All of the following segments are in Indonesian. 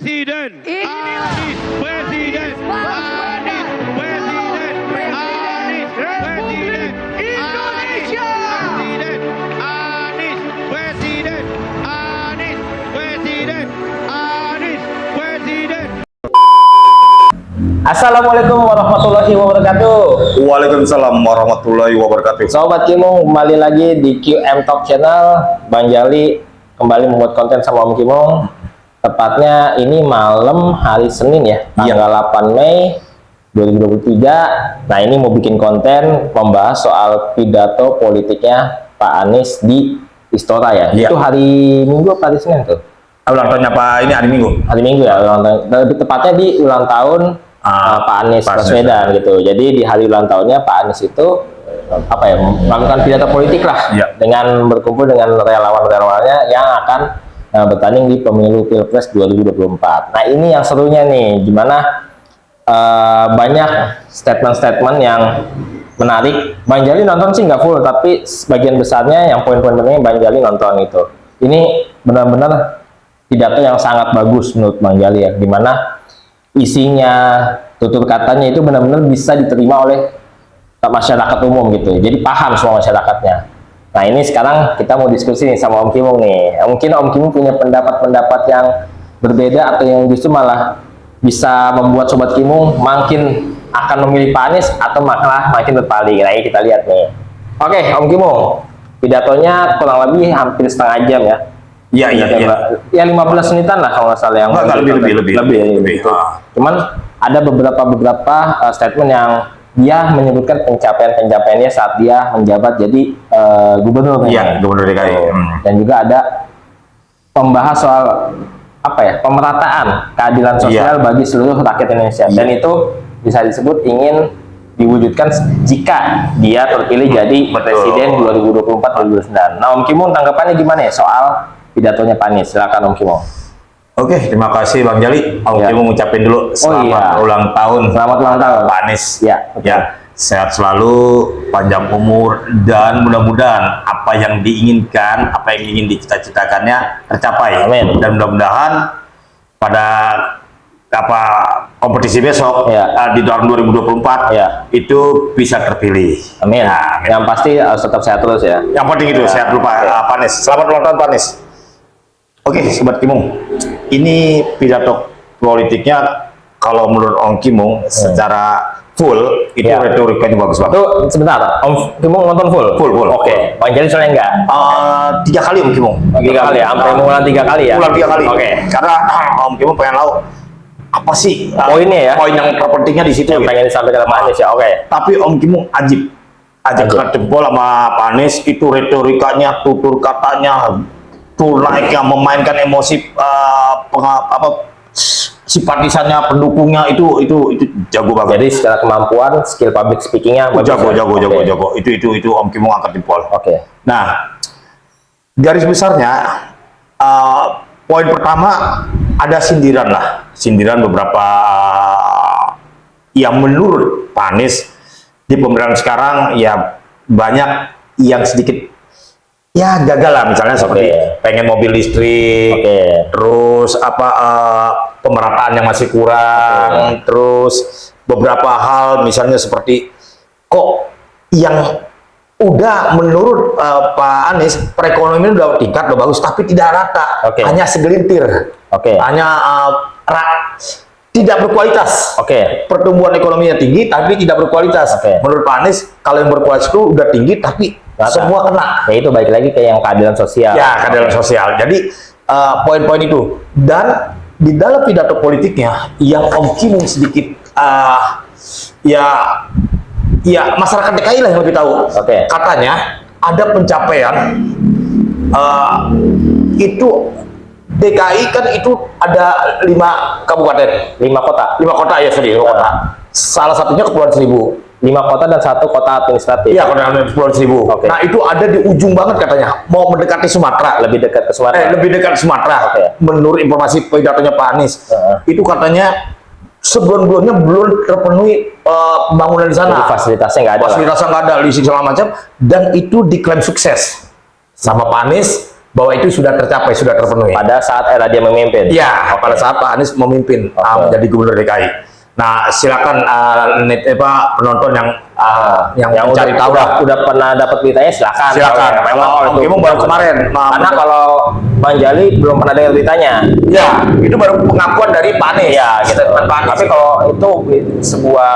Presiden. Inilah Anies Presiden. Baswedan. Presiden. Anies Republik Indonesia. Presiden. Anies Presiden. Anies Presiden. Anies Presiden. Assalamualaikum warahmatullahi wabarakatuh. Waalaikumsalam warahmatullahi wabarakatuh. Sobat Kimung, kembali lagi di QM Talk Channel. Bang Jali kembali membuat konten sama Om Kimung. Tepatnya ini malam hari Senin ya, tanggal 8 Mei 2023. Nah, ini mau bikin konten membahas soal pidato politiknya Pak Anies di Istora ya. Iya. Itu hari Minggu apa hari Senin tuh? Ulang tahunnya Pak ini hari Minggu. Hari Minggu ya, ulang tahun. Lebih tepatnya di ulang tahun Pak Anies Baswedan gitu. Jadi di hari ulang tahunnya Pak Anies itu melakukan pidato politik lah, dengan berkumpul dengan relawan-relawannya yang akan bertanding di pemilu Pilpres 2024. Nah, ini yang serunya nih, gimana banyak statement-statement yang menarik. Bang Jali nonton sih nggak full, tapi sebagian besarnya yang poin-poin pentingnya Bang Jali nonton itu. Ini benar-benar pidato yang sangat bagus menurut Bang Jali ya, gimana isinya, tutur katanya itu benar-benar bisa diterima oleh masyarakat umum gitu. Jadi paham semua masyarakatnya. Nah, ini sekarang kita mau diskusi nih sama Om Kimung nih. Mungkin Om Kimung punya pendapat-pendapat yang berbeda atau yang justru malah bisa membuat Sobat Kimung makin akan memilih Pak Anies atau malah makin berpaling. Nah, ini kita lihat nih. Oke, Om Kimung, pidatonya kurang lebih hampir setengah jam ya. Iya. Ya 15 menitan lah kalau nggak salah yang lebih. Cuman ada beberapa statement yang dia menyebutkan pencapaian-pencapaiannya saat dia menjabat jadi gubernur. Iya, gubernur DKI. Dan juga ada membahas soal pemerataan keadilan sosial bagi seluruh rakyat Indonesia. Dan itu bisa disebut ingin diwujudkan jika dia terpilih jadi presiden 2024-2029. Nah, Om Kimung tanggapannya gimana ya soal pidatonya Pak Anies? Silakan Om Kimung. Oke, terima kasih Bang Jali. Om Kimung ngucapin dulu selamat ulang tahun. Selamat ulang tahun Pak Anies. Ya, sehat selalu, panjang umur, dan mudah-mudahan apa yang diinginkan, apa yang ingin dicita-citakannya tercapai. Amin. Dan mudah-mudahan pada kompetisi besok di tahun 2024 itu bisa terpilih. Amin. Nah, yang pasti harus tetap sehat terus ya. Yang penting itu sehat dulu Pak Anies. Selamat ulang tahun Pak Anies. Oke, Sobat Kimung, ini pidato politiknya kalau menurut Om Kimung secara full itu retorikanya bagus banget. Itu sebentar, Om Kimung nonton full? Full. Oke. Bang Jali soalnya enggak? 3 kali Om Kimung. 3 kali ya? Sampai mengulang 3 kali ya? Ulang 3 kali. Oke. Karena Om Kimung pengen tahu apa sih poinnya ya? Poin yang terpentingnya di situ. Yang pengen disampaikan Pak Anies ya, oke. Tapi Om Kimung ajib jempol sama Pak Anies, itu retorikanya, tutur katanya, naiknya memainkan emosi simpatisannya, pendukungnya itu jago banget. Jadi secara kemampuan, skill public speakingnya jago. Itu Om Kimung angkat jempol. Oke. Nah, garis besarnya poin pertama ada sindiran beberapa yang menurut Pak Anies di pemerintahan sekarang ya banyak yang sedikit ya gagal lah, misalnya seperti pengen mobil listrik, terus pemerataan yang masih kurang, terus beberapa hal misalnya seperti kok yang udah menurut Pak Anies perekonomian udah tingkat, udah bagus, tapi tidak rata, hanya segelintir, hanya tidak berkualitas. Pertumbuhan ekonominya tinggi tapi tidak berkualitas. Menurut Pak Anies kalau yang berkualitas itu udah tinggi tapi semua kena. Ya itu balik lagi ke yang keadilan sosial. Ya, keadilan sosial. Jadi poin-poin itu. Dan di dalam pidato politiknya yang Om Kimung sedikit masyarakat DKI lah yang lebih tahu. Katanya ada pencapaian itu DKI kan itu ada 5 kabupaten, 5 kota ya, 5 kota. Salah satunya Kepulauan Seribu. 5 kota dan 1 kota administratif. Iya, Kepulauan Seribu. Nah, itu ada di ujung banget katanya, mau mendekati Sumatera. Lebih dekat ke Sumatera. Lebih dekat Sumatera. Menurut informasi pidatonya Pak Anies, itu katanya sebelum-sebelumnya belum terpenuhi pembangunan di sana. Jadi fasilitasnya nggak ada. Fasilitasnya nggak ada, listrik segala macam, dan itu diklaim sukses sama Pak Anies. bahwa itu sudah tercapai, sudah terpenuhi. Pada saat era dia memimpin. Ya, pada saat Pak Anies memimpin menjadi gubernur DKI. Nah, silakan penonton yang mencari tahu udah pernah dapat beritanya silakan. Silakan. Kalau Om Kimung baru kemarin. Karena kalau Bang Jali belum pernah dengar beritanya. Ya, itu baru pengakuan dari Pak Anies. Ya, gitu. Tapi kalau itu sebuah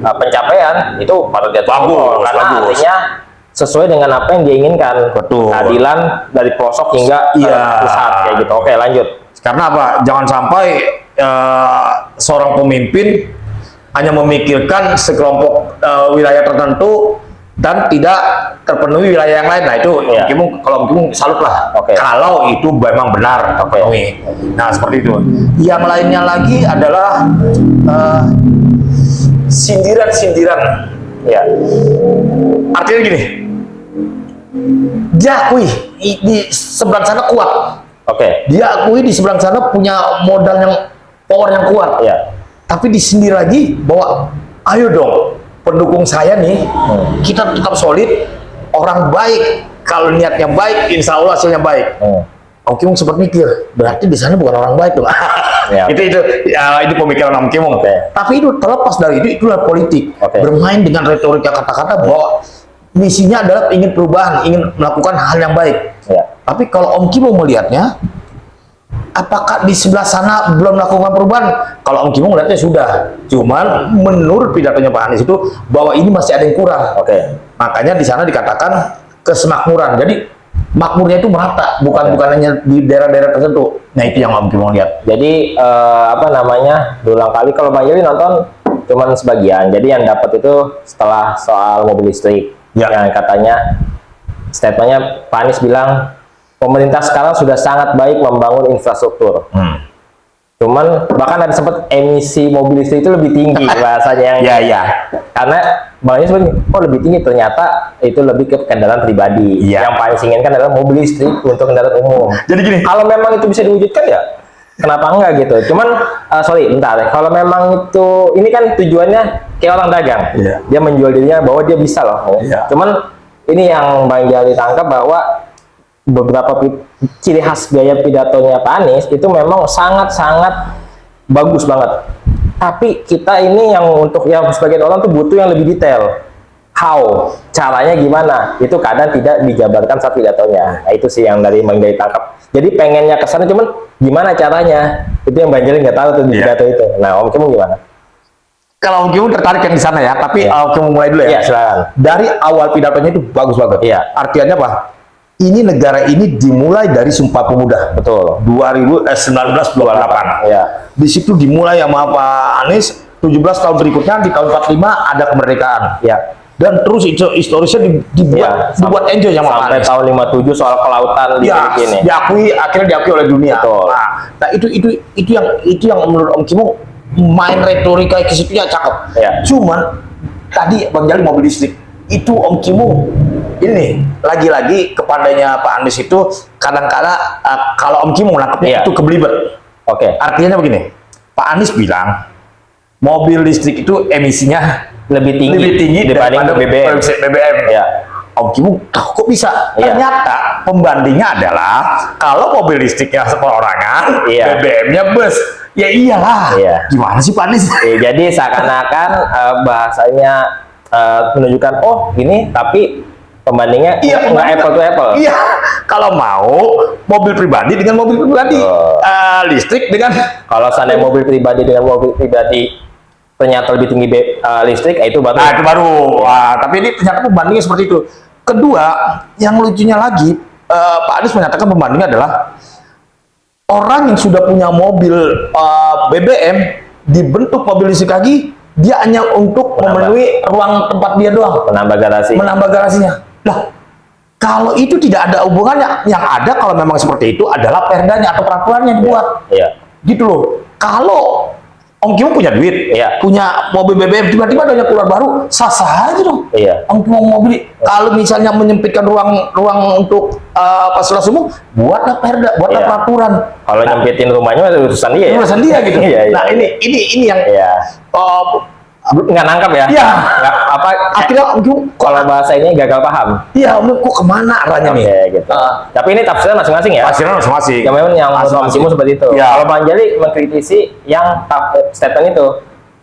pencapaian itu patut diapresiasi karena artinya sesuai dengan apa yang diinginkan. Betul. Keadilan dari pelosok hingga pusat kayak gitu. Oke, lanjut. Karena apa? Jangan sampai seorang pemimpin hanya memikirkan sekelompok wilayah tertentu dan tidak terpenuhi wilayah yang lain. Nah itu kalau Om Kimung salut lah. Kalau itu memang benar terpenuhi. Nah seperti itu. Yang lainnya lagi adalah sindiran-sindiran. Ya. Artinya gini. Dia akui di seberang sana kuat. Dia akui di seberang sana punya modal yang power yang kuat. Tapi disindir lagi bahwa ayo dong pendukung saya nih, kita tetap solid, orang baik, kalau niatnya baik, insya Allah hasilnya baik. Om Kimung sempat mikir, berarti di sana bukan orang baik dong. itu pemikiran Om Kimung. Tapi itu terlepas dari itu, itulah politik. Bermain dengan retorika kata-kata bahwa misinya adalah ingin perubahan, ingin melakukan hal yang baik. Tapi kalau Om Kimung melihatnya, apakah di sebelah sana belum melakukan perubahan? Kalau Om Kimung melihatnya sudah. Cuman menurut pidatonya Pak Anies itu bahwa ini masih ada yang kurang. Makanya di sana dikatakan kesemakmuran. Jadi makmurnya itu merata, bukan hanya di daerah-daerah tertentu. Nah itu yang Om Kimung lihat. Jadi berulang kali kalau Bang Jali nonton cuman sebagian. Jadi yang dapat itu setelah soal mobil listrik. Yang katanya statementnya Pak Anies bilang pemerintah sekarang sudah sangat baik membangun infrastruktur. Cuman bahkan ada sempat emisi mobil listrik itu lebih tinggi bahasanya yang karena Bang Anies sebenarnya lebih tinggi, ternyata itu lebih ke kendaraan pribadi. Yang Pak Anies inginkan adalah mobil listrik untuk kendaraan umum. Jadi gini, kalau memang itu bisa diwujudkan ya kenapa enggak gitu. Cuman kalau memang itu ini kan tujuannya kayak orang dagang. Dia menjual dirinya bahwa dia bisa loh. Cuman ini yang Bang Jali tangkap bahwa beberapa ciri khas gaya pidatonya Pak Anies itu memang sangat-sangat bagus banget. Tapi kita ini yang untuk yang sebagian orang tuh butuh yang lebih detail. How? Caranya gimana? Itu kadang tidak dijabarkan saat pidatonya. Nah, itu sih yang dari Bang Jali tangkap. Jadi pengennya ke sana, cuman gimana caranya? Itu yang Bang Jali nggak tahu tuh di pidato itu. Nah, Om Kimung gimana? Kalau Om Kimung tertarik yang di sana ya, tapi Om Kimung mulai dulu ya. Silakan. Dari awal pidatonya itu bagus banget. Artinya apa? Ini negara ini dimulai dari Sumpah Pemuda. Betul. 1928. Di situ dimulai sama Pak Anies. 17 tahun berikutnya di tahun 45 ada kemerdekaan. Dan terus historisnya dibuat enjoy sama sampai Anies. tahun 57 soal kelautan di sini. Akhirnya diakui oleh dunia. Nah, itu yang menurut Om Kimung main retorika ke situ ya cakep. Cuman tadi Bang Jali mobil listrik itu Om Kimung ini lagi-lagi kepadanya Pak Anies itu kadang-kadang kalau Om Kimung nangkepnya itu kebelibet. Artinya begini, Pak Anies bilang mobil listrik itu emisinya lebih tinggi daripada BBM. Om Kimung kok bisa? Ternyata pembandingnya adalah kalau mobil listriknya perorangan, BBM-nya bus. Ya iyalah. Gimana sih Pak Anies? Jadi seakan-akan bahasanya menunjukkan ini tapi pembandingnya nggak apple to apple. Kalau mau mobil pribadi dengan mobil pribadi, listrik dengan kalau seandainya mobil pribadi dengan mobil pribadi ternyata lebih tinggi listrik, itu baru. Nah, itu baru. Tapi ini ternyata pembandingnya seperti itu. Kedua, yang lucunya lagi, Pak Anies menyatakan pembandingnya adalah orang yang sudah punya mobil BBM dibentuk mobil listrik lagi, dia hanya untuk memenuhi ruang tempat dia doang. Menambah garasinya. Lah, kalau itu tidak ada hubungannya, yang ada kalau memang seperti itu adalah perdanya atau peraturannya dibuat. Gitu loh. Kalau Om Kimung punya duit, punya mobil BBM, tiba-tiba ada yang keluar baru, sah-sah aja dong. Om Kimung mau beli. Kalau misalnya menyempitkan ruang untuk fasilitas umum, buatlah perda, buatlah peraturan. Kalau nyempitin rumahnya itu urusan dia. Urusan dia gitu. Nah ini yang nggak nangkap ya? Iya. Nggak, apa? Akhirnya Om Kim Kalau bahasa ini gagal paham. iya Om kok kemana arahnya nih? Oke, gitu. Tapi ini tafsiran masing-masing ya. Tafsiran masing-masing. Yang memang yang menurut Om Masing-masing. Kimo seperti itu. Ya. Kalau Bang Jali mengkritisi yang statement itu.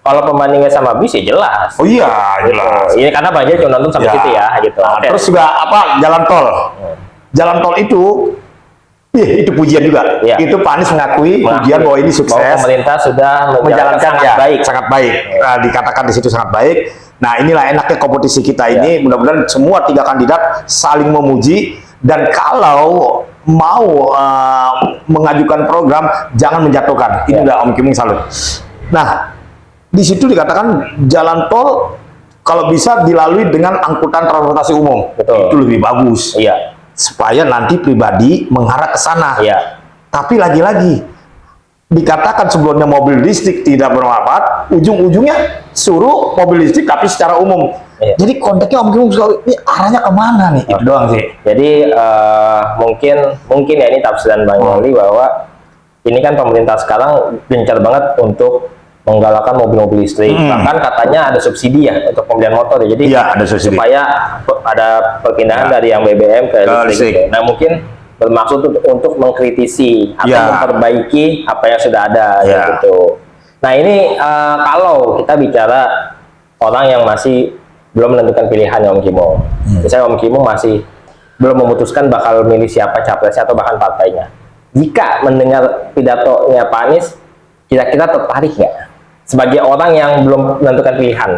Kalau pembandingnya sama bis ya jelas. Oh iya, jelas. Ini karena Bang Jali cuma nonton sampai Ya. situ ya, gitu. Nah, Oke. terus juga apa jalan tol. Jalan tol itu itu pujian juga. Iya. Itu Pak Anies mengakui pujian bahwa ini sukses. Bahwa pemerintah sudah menjalankan Menjalankan sangat baik. sangat baik. Nah, dikatakan di situ sangat baik. Nah, inilah enaknya kompetisi kita ini. Mudah-mudahan semua 3 kandidat saling memuji, dan kalau mau mengajukan program jangan menjatuhkan. Ini udah Om Kim salut. Nah, di situ dikatakan jalan tol kalau bisa dilalui dengan angkutan transportasi umum. Betul. Itu lebih bagus. Iya. Supaya nanti pribadi mengarah ke sana. Iya. Tapi lagi-lagi dikatakan sebelumnya mobil listrik tidak bermanfaat, ujung-ujungnya suruh mobil listrik tapi secara umum. Iya. Jadi konteksnya Om Kim sekali, ini arahnya kemana nih? Itu doang sih. Jadi mungkin ya ini tafsiran Bang Jali bahwa ini kan pemerintah sekarang gencar banget untuk menggalakkan mobil-mobil listrik. Bahkan katanya ada subsidi ya untuk pembelian motor ya. Jadi Iya, ada subsidi. supaya ada perpindahan Ya. dari yang BBM ke listrik. listrik. Gitu. Nah, mungkin bermaksud untuk mengkritisi atau Ya. memperbaiki apa yang sudah ada Ya. gitu. Nah, ini kalau kita bicara orang yang masih belum menentukan pilihan ya Om Kimo. Misalnya Om Kimo masih belum memutuskan bakal milih siapa capresnya atau bahkan partainya. Jika mendengar pidatonya Pak Anies, kira-kira tertarik nggak? Sebagai orang yang belum menentukan pilihan.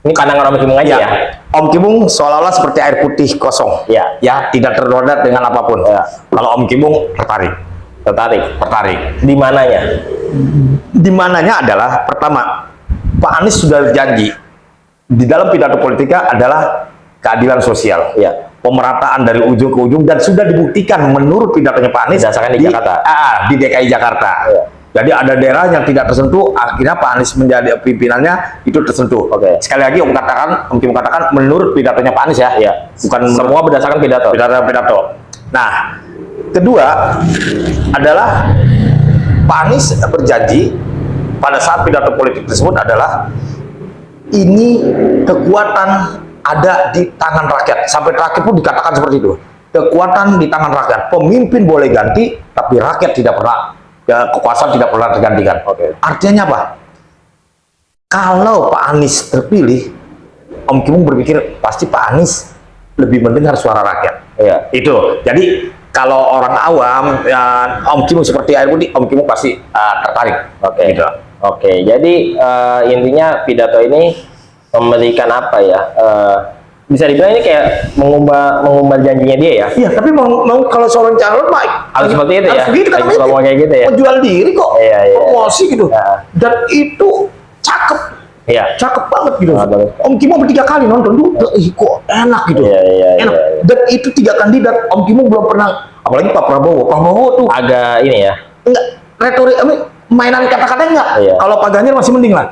Ini pandangan Om Kim aja ya. Om Kimung seolah-olah seperti air putih kosong. Ya. Ya, tidak ternoda dengan apapun. Ya. Kalau Om Kimung tertarik. Tertarik. Di mananya? Di mananya adalah pertama, Pak Anies sudah janji di dalam pidato politika adalah keadilan sosial. Ya. Pemerataan dari ujung ke ujung, dan sudah dibuktikan menurut pidatonya Pak Anies Berdasarkan di Jakarta. Di DKI Jakarta. Ya. Jadi ada daerah yang tidak tersentuh, akhirnya Pak Anies menjadi pimpinannya itu tersentuh. Oke. Sekali lagi Om Kim katakan menurut pidatonya Pak Anies ya. Ya. Bukan Semua berdasarkan pidato. pidato. Nah, kedua adalah Pak Anies berjanji pada saat pidato politik tersebut adalah ini kekuatan ada di tangan rakyat. Sampai rakyat pun dikatakan seperti itu. Kekuatan di tangan rakyat. Pemimpin boleh ganti, tapi rakyat tidak pernah, kekuasaan tidak pernah tergantikan. Oke. Artinya apa? Kalau Pak Anies terpilih, Om Kim berpikir pasti Pak Anies lebih mendengar suara rakyat. Iya. Itu. Jadi kalau orang awam, ya, Om Kim seperti air putih, Om Kim pasti tertarik. Oke. Gitu. Oke. Jadi intinya pidato ini memberikan apa ya? Bisa dibilang ini kayak mengumbar janjinya dia ya. Iya, tapi mau kalau seorang calon Pak Harus seperti itu ya? Begitu kan, Harus ngomong kayak gitu ya? Menjual diri kok. Iya, iya. Promosi gitu. Ya. Dan itu cakep. Iya. Cakep banget gitu. Sangat bagus. Om Kim 3 kali nonton tuh, kok enak gitu. Iya, iya, Enak. iya, iya. Dan itu 3 kandidat Om Kim belum pernah, apalagi Pak Prabowo. Pak Prabowo tuh Agak ini ya. enggak retorik, mainan kata-kata enggak. Iya. Kalau Pak Ganjar masih mending lah.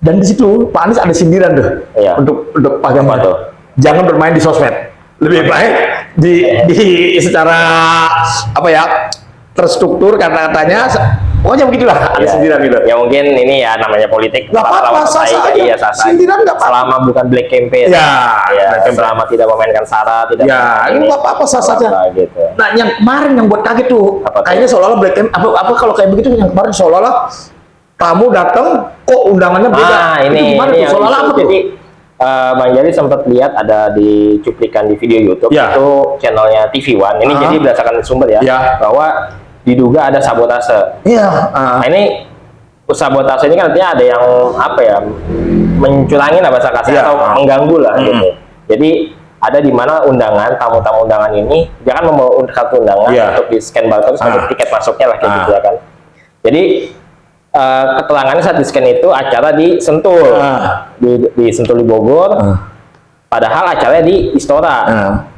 Dan di situ Pak Anies ada sindiran tuh. Iya. Untuk Pak Ganjar. Apa tuh? Jangan bermain di sosmed. Lebih baik di secara apa ya? Terstruktur kata-katanya. Pokoknya begitulah, ada Iya. sindiran gitu. Ya mungkin ini ya namanya politik. Nggak apa-apa, sah-sah aja. Iya, sah-sah. Sindiran nggak apa-apa. Selama bukan black campaign. Ya, Ya, black campaign. selama tidak memainkan sara, tidak Ya, memainkan ini nggak apa-apa, sah saja. apa-apa gitu. Nah, yang kemarin yang buat kaget tuh, Apa tuh? kayaknya seolah-olah black campaign, apa kalau kayak begitu yang kemarin seolah-olah tamu datang kok undangannya beda. Ah, Itu ini gimana tuh? yang Seolah-olah apa tuh? jadi Bang Jali sempat lihat ada di cuplikan di video YouTube Ya. itu channelnya TV One. Ini Ah. jadi berdasarkan sumber ya, Ya. bahwa diduga ada sabotase. Iya. Nah, ini sabotase ini kan artinya ada yang apa ya, mencurangin lah bahasa kasar Iya. atau mengganggu lah Hmm. gitu. Jadi ada di mana undangan, tamu-tamu undangan ini jangan membawa kartu undangan Iya. untuk di scan barcode sebagai tiket masuknya lah kayak gitu ya kan. Jadi keterangannya saat di scan itu acara di Sentul, di Sentul di Bogor, padahal acaranya di Istora.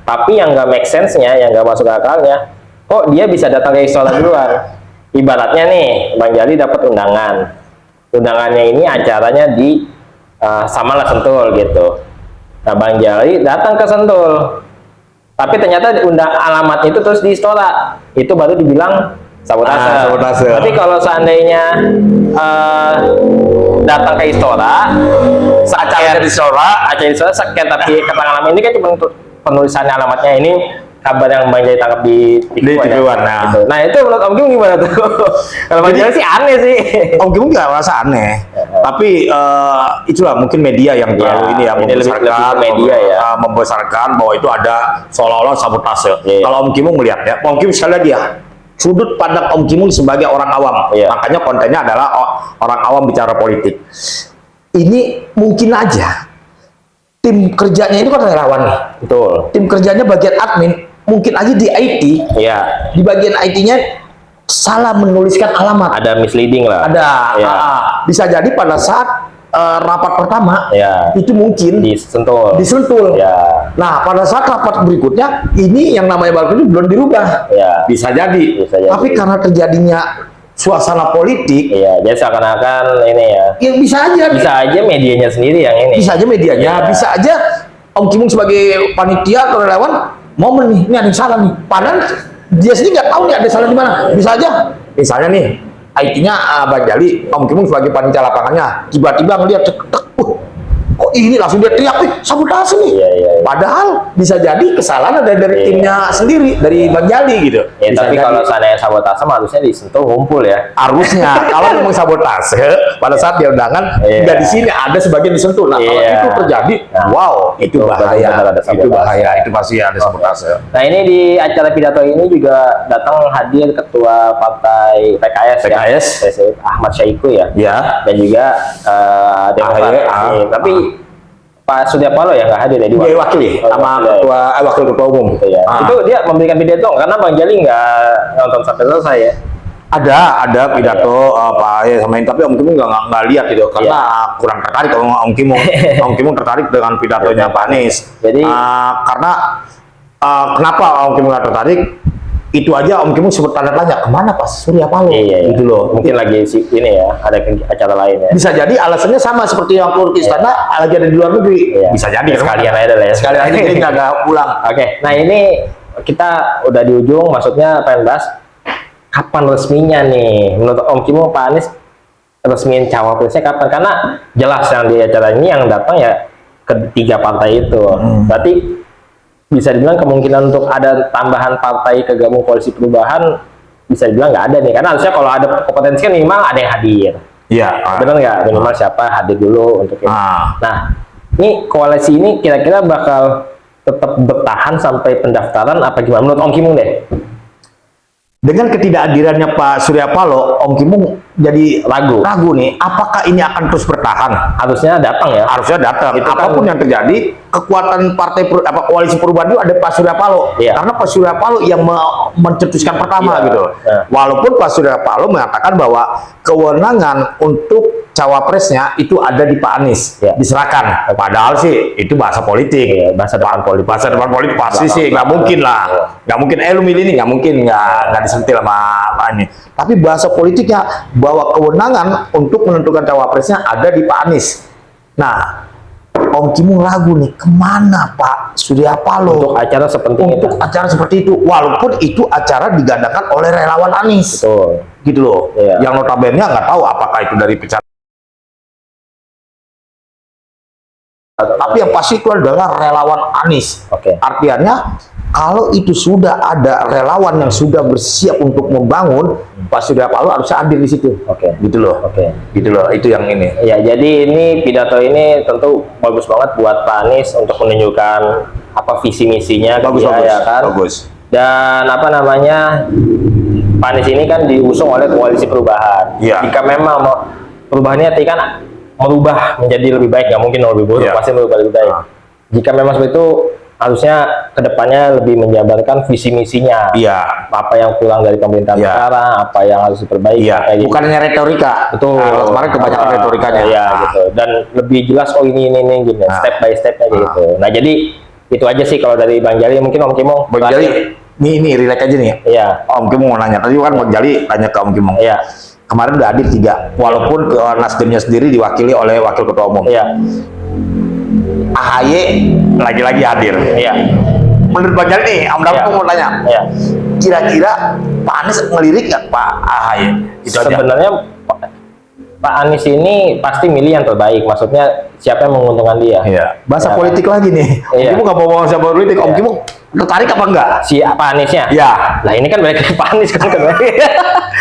Tapi yang nggak make sense-nya, yang nggak masuk akalnya, kok dia bisa datang ke Istora duluan? Ibaratnya nih, Bang Jali dapat undangan, undangannya ini acaranya di Samalah Sentul gitu. Nah, Bang Jali datang ke Sentul, tapi ternyata alamat itu terus di Istora. Itu baru dibilang sabotase. Sabotase. Tapi kalau seandainya datang ke Istora, Acaranya di Istora, scan tapi keterangan alamat ini kan cuma penulisannya alamatnya ini kabar yang Bang Jali tangkap di TV-One. Nah itu menurut Om Kim gimana tuh? Kalau Bang Jali sih aneh sih. Om Kim nggak merasa aneh, tapi itulah mungkin media yang terlalu ini ya, membesarkan, media ya, membesarkan bahwa itu ada seolah-olah sabotase. Kalau Om Kim melihat ya, Om Kim sekali lagi ya, sudut pandang Om Kim sebagai orang awam, makanya kontennya adalah orang awam bicara politik. Ini mungkin aja tim kerjanya itu kan relawan nih, betul. Tim kerjanya bagian admin, mungkin aja di IT, di bagian IT-nya salah menuliskan alamat, ada misleading lah, ada, bisa jadi pada saat rapat pertama, itu mungkin disentul, nah pada saat rapat berikutnya, ini yang namanya barcode belum dirubah, bisa jadi, tapi karena terjadinya suasana politik, jadi seakan-akan ini ya, bisa aja medianya sendiri yang ini, bisa aja medianya, bisa aja Om Kim sebagai panitia atau relawan momen nih, ini ada yang salah nih, padahal dia sendiri nggak tahu nih ada salah di mana, bisa aja, misalnya nih IT-nya Bang Jali, Om Kim sebagai panitia lapangannya, tiba-tiba ngeliat kok ini langsung dia teriak, sabotase nih. Padahal bisa jadi kesalahan ada dari timnya sendiri, dari Bang Jali gitu. Tapi kalau seandainya sabotase harusnya disentuh ngumpul ya. Harusnya kalau memang sabotase pada saat dia undangan nggak di sini ada sebagian disentuh. Nah kalau itu terjadi, wow itu bahaya, itu bahaya, itu pasti ada sabotase. Nah ini di acara pidato ini juga datang hadir ketua partai PKS Ahmad Syahiku ya. Dan juga Demokrat. Tapi Pak Surya Paloh yang nggak hadir ya, diwakili sama wakil ketua umum. Itu dia memberikan pidato karena Bang Jali nggak nonton sampai selesai ya. Ada pidato Pak sama ini, tapi Om Kim nggak lihat gitu karena kurang tertarik. Kalau Om Kim tertarik dengan pidatonya Pak Anies. Jadi karena kenapa Om Kim nggak tertarik? Itu aja Om Kim sempat tanda tanya kemana Pak Surya Paloh, gitu loh. Mungkin lagi ini ya, ada acara lain ya. Bisa jadi alasannya sama seperti yang keluar istana, lagi ada di luar negeri. Bisa jadi sekalian aja lah ya. Sekalian aja jadi nggak pulang. Nah ini kita udah di ujung, maksudnya pengen bahas kapan resminya nih menurut Om Kim Pak Anies resmiin cawapresnya kapan? Karena jelas yang di acara ini yang datang ya ketiga partai itu. Berarti bisa dibilang kemungkinan untuk ada tambahan partai kegabung koalisi perubahan bisa dibilang nggak ada nih, karena harusnya kalau ada kompetensi kan minimal ada yang hadir. Benar nggak? Minimal siapa hadir dulu untuk ini. Nah, ini koalisi ini kira-kira bakal tetap bertahan sampai pendaftaran apa gimana menurut Om Kim deh? Dengan ketidakhadirannya Pak Surya Paloh, Om Kim jadi ragu nih, apakah ini akan terus bertahan? Harusnya datang ya. Harusnya datang. Apapun yang terjadi, kekuatan partai koalisi perubahan itu ada Pak Surya Paloh. Karena Pak Surya Paloh yang mencetuskan pertama gitu. Walaupun Pak Surya Paloh mengatakan bahwa kewenangan untuk cawapresnya itu ada di Pak Anies, diserahkan. Padahal sih itu bahasa politik, bahasa depan politik pasti sih nggak mungkin lah, nggak mungkin. Lu milih ini nggak mungkin, nggak disentil sama Pak Anies. Tapi bahasa politiknya bahwa kewenangan untuk menentukan cawapresnya ada di Pak Anies. Nah, Om Kim ragu nih kemana Pak Surya Paloh untuk acara seperti itu, walaupun itu acara digandakan oleh relawan Anies. Gitu loh. Yang notabene nggak tahu apakah itu dari pecat. Tapi yang pasti itu adalah relawan Anies. Artinya kalau itu sudah ada relawan yang sudah bersiap untuk membangun, Pak Surya Paloh harusnya hadir di situ. Gitu loh. Gitu loh. Itu yang ini. Ya, jadi ini pidato ini tentu bagus banget buat Pak Anies untuk menunjukkan apa visi misinya. Bagus. Dan apa namanya, Pak Anies ini kan diusung oleh koalisi perubahan. Jika memang perubahannya tadi kan merubah menjadi lebih baik, nggak mungkin lebih buruk, pasti merubah lebih baik. Jika memang seperti itu, harusnya kedepannya lebih menjabarkan visi misinya. Apa yang kurang dari pemerintahan sekarang, apa yang harus diperbaiki. Bukan hanya retorika. Betul. Kemarin kebanyakan retorikanya. Gitu. Dan lebih jelas ini gini, step by stepnya gitu. Nah jadi itu aja sih kalau dari Bang Jali. Mungkin Om Kim Bang Jali, ini relax aja nih. Om Kim mau nanya tadi kan Bang Jali tanya ke Om Kim. Kemarin udah hadir 3, walaupun Nasdemnya sendiri diwakili oleh wakil ketua umum. AHY lagi-lagi hadir. menurut Bang Jali nih, Om Dapo mau tanya. Ya. Kira-kira Pak Anies ngelirik nggak Pak AHY? Itu aja. Sebenarnya Pak Anies ini pasti milih yang terbaik. Maksudnya siapa yang menguntungkan dia? Iya. Bahasa Ya, politik lagi nih. Om Iya. Kimo nggak mau bahasa politik. Om Iya. Kimo tertarik apa enggak? si Pak Aniesnya? Ya. Lah ini kan balik ke Pak Anies kan.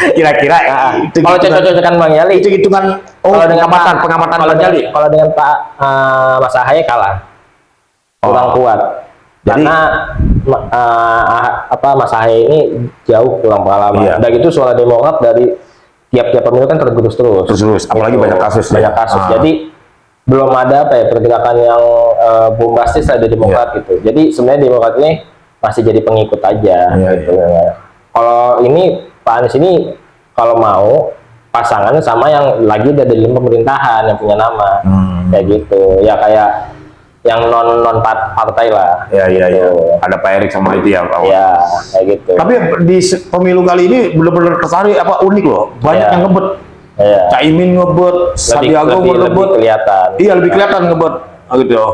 Kira-kira Kalau cocok-cocokan Bang Yali, itu hitungan pengamatan kalau Bang dengan, Jali. kalau dengan Pak Mas AHY kalah, kurang kuat. Jadi- Karena Mas AHY ini jauh kurang pengalaman. Iya. Udah gitu suara Demokrat dari tiap-tiap pemilu kan tergerus terus. Terus, apalagi banyak kasus ya. Banyak kasus. Ah. Jadi belum ada pergerakan yang bombastis dari Demokrat gitu. Jadi sebenarnya Demokrat ini masih jadi pengikut aja. Iya, gitu. Kalau ini Pak Anies ini kalau mau pasangannya sama yang lagi ada di dalam pemerintahan yang punya nama kayak gitu. Ya kayak yang non partai lah. Ya, gitu. ada Pak Erik sama itu ya. Pak. Ya kayak gitu. Tapi di pemilu kali ini benar-benar tertarik unik loh. Banyak Iya. yang ngebet. Ya. Caimin ngebet, Sandiaga lebih ngebet. kelihatan. Iya, lebih kelihatan ngebet. Gitu.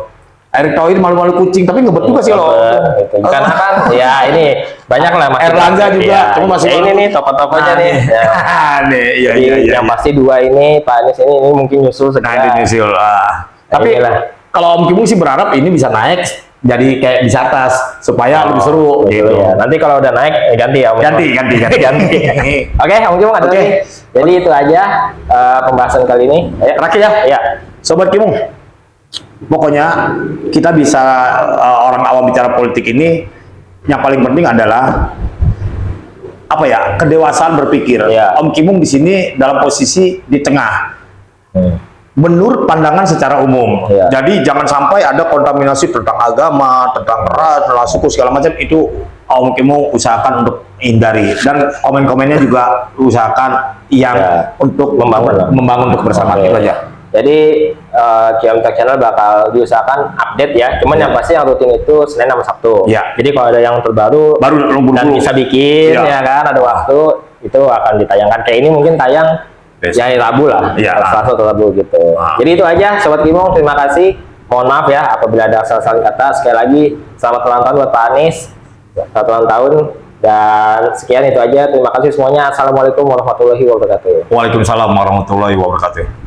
Erick Thohir malu-malu kucing, tapi ngebet juga sih loh. Gitu. Karena kan ya ini banyak lah masih. Erlangga juga, Ya, cuma masih ya ini nih tokoh-tokohnya Nah, nih. Ya. nih, iya, Jadi iya, iya. yang pasti dua ini Pak Anies ini mungkin nyusul Nah, segera. ini nyusul. Tapi inilah. kalau Om Kimo sih berharap ini bisa naik jadi kayak bisa atas supaya lebih seru Gitu gitu. ya. Nanti kalau udah naik ganti ya Om. Ganti. Ganti. Oke, Om Kimo ada Oke. lagi. Jadi itu aja pembahasan kali ini. Ayo. Terakhir ya. Ya. Sobat Kimo, pokoknya kita bisa orang awam bicara politik ini yang paling penting adalah apa ya, kedewasaan berpikir. Ya. Om Kimung di sini dalam posisi di tengah. Hmm. Menurut pandangan secara umum. Ya. Jadi jangan sampai ada kontaminasi tentang agama, tentang ras, tentang suku segala macam, itu Om Kimo usahakan untuk hindari, dan komen-komennya juga usahakan yang Ya. untuk Membangun untuk bersama Oke. kita aja. Jadi QM Tech Channel bakal diusahakan update ya. Cuman yang pasti yang rutin itu Senin sama Sabtu. Ya. Jadi kalau ada yang terbaru Baru dan bisa bikin Ya. ya kan, ada waktu itu akan ditayangkan. Kayak ini mungkin tayang Besok. ya hari Rabu lah. Ya. Selasa atau Rabu gitu. Jadi itu aja Sobat Kimong, terima kasih. Mohon maaf ya apabila ada salah-salah kata. Sekali lagi selamat ulang tahun buat Pak Anies. Selamat ulang tahun. Dan sekian itu aja. Terima kasih semuanya. Assalamualaikum warahmatullahi wabarakatuh. Waalaikumsalam warahmatullahi wabarakatuh.